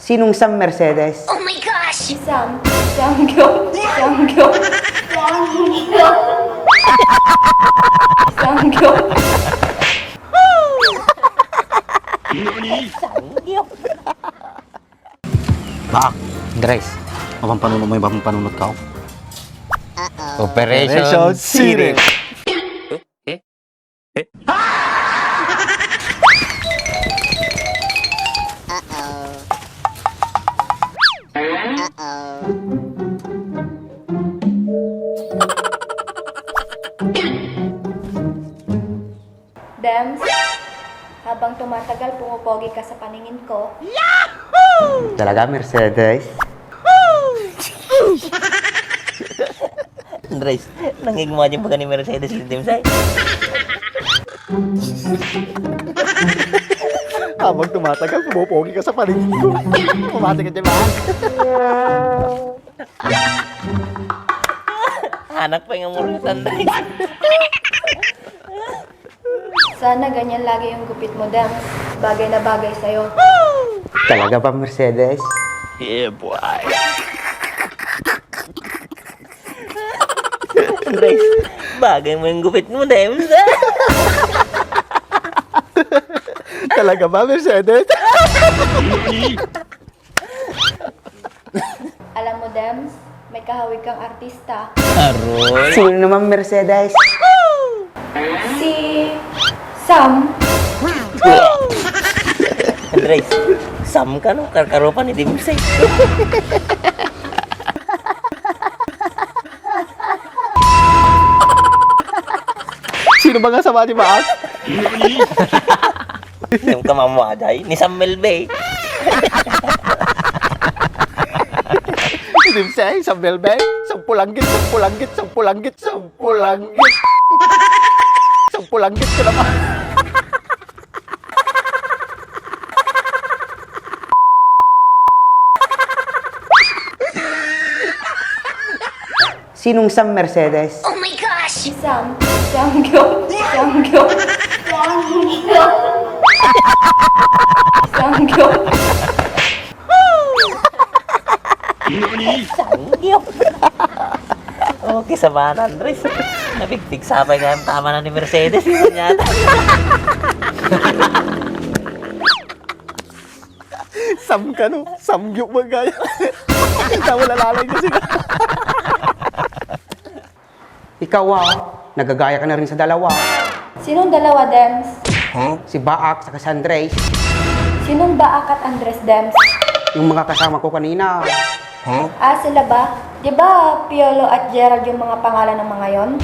Sinong Sam Mercedes? Oh my gosh! Samgyup. Bak, Andres, abang panunod mo yung bagong panunod ka. Operation Sirip. Dems, habang tumatagal pumupogi ka sa paningin ko, Talaga, Mercedes? Andres, nangigimagine pa ka ni Mercedes yung Dimsay. Habang tumatagal, pumupogi ka sa paningin ko. Pumati ka dyan, Bak. Anak pa yung amurot, Andres. sana ganyan lagi yung gupit mo, Dems. Bagay na bagay sa'yo. Talaga ba, Mercedes? Andres, bagay mo yung gupit mo, Dems. Talaga ba, Mercedes? Alam mo, Dems, may kahawig kang artista. Aroy. Sino naman, Mercedes? Si Sam. Andres, Sam ka no? Karkaropan ni Dimsay. Sino ba nga sama ni Bak? Yung kamamuaday ni Sam Melbey. Dimsay, sa Belbel, sampulanggit ka naman. Sinong Sam Mercedes? Oh my gosh! Si Sam. Samgyup. Okay, sama na, Andres. Nabigtig sabay nga yung tama na ni Mercedes. Yun yata. Sam ka no? Samgyup mo gaya. Tama nalalay kasi ka. Ikaw, nagagaya ka na rin sa dalawa. Sinong dalawa, Dems? Si Baak sa si Andres. Sinong Baak at Andres, Dems? Yung mga kasama ko kanina. Ah, sila ba? Di ba Piolo at Gerald yung mga pangalan ng mga yon?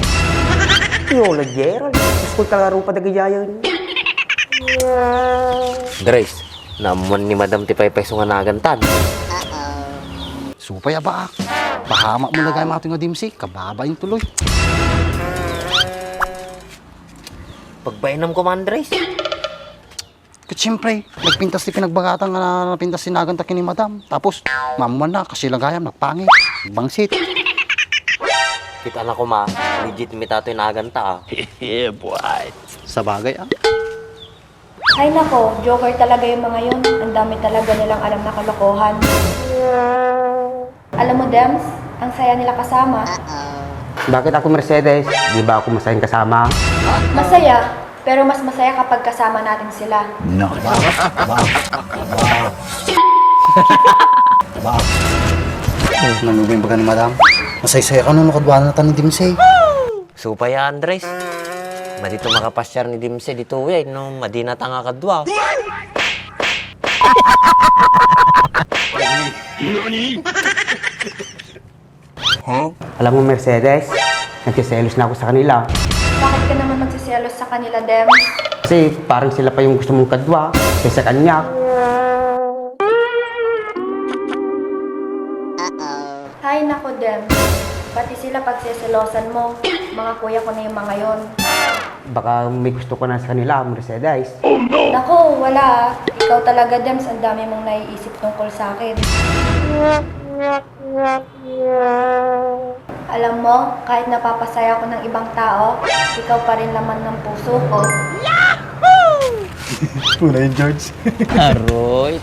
Yola Gerald. Gusto ko talaga rin padagayaya niya. Andres, naman ni Madam Tipay Peso nga nagantan. Supay Bak. Pahamak mo na gaya mga tingo Dimsay. Kababa yung tuloy. Pagbainam ko, Andres. Kasi siyempre, nagpintas ni pinagbagatang na napintas si Naganta kini Madam. Tapos, mamuman na kasi lagayam, nagpangit. Bangsit. Kita na ko ma, legit mi tato yung naganta Sa bagay Ay nako, joker talaga yung mga yon. Ang dami talaga nilang alam na kalokohan. Alam mo, Dems, ang saya nila kasama. Bakit ako, Mercedes? Di ba ako masayang kasama? Masaya, pero mas masaya kapag kasama natin sila. Nanubing baga ni Madam. Masay-saya ka nung nakadwa na ni Dimsay. Supaya, Andres. Madito makapasyar ni Dimse dito no madina tanga kadwa. Alam mo, Mercedes, nagsiselos na ako sa kanila. Bakit ka naman magsiselos sa kanila, Dems? Kasi parang sila pa yung gusto mong kadwa kaysa kanya. Hay nako, Dems. Pati sila pagsiselosan mo. Mga kuya ko na yung mga yon. Baka may gusto ko na sa kanila, Mercedes. Nako, wala. Ikaw talaga, Dems. Ang dami mong naiisip tungkol sa akin. Alam mo, kahit napapasaya ko ng ibang tao, ikaw pa rin laman ng puso ko. Puna yung George. Aroy.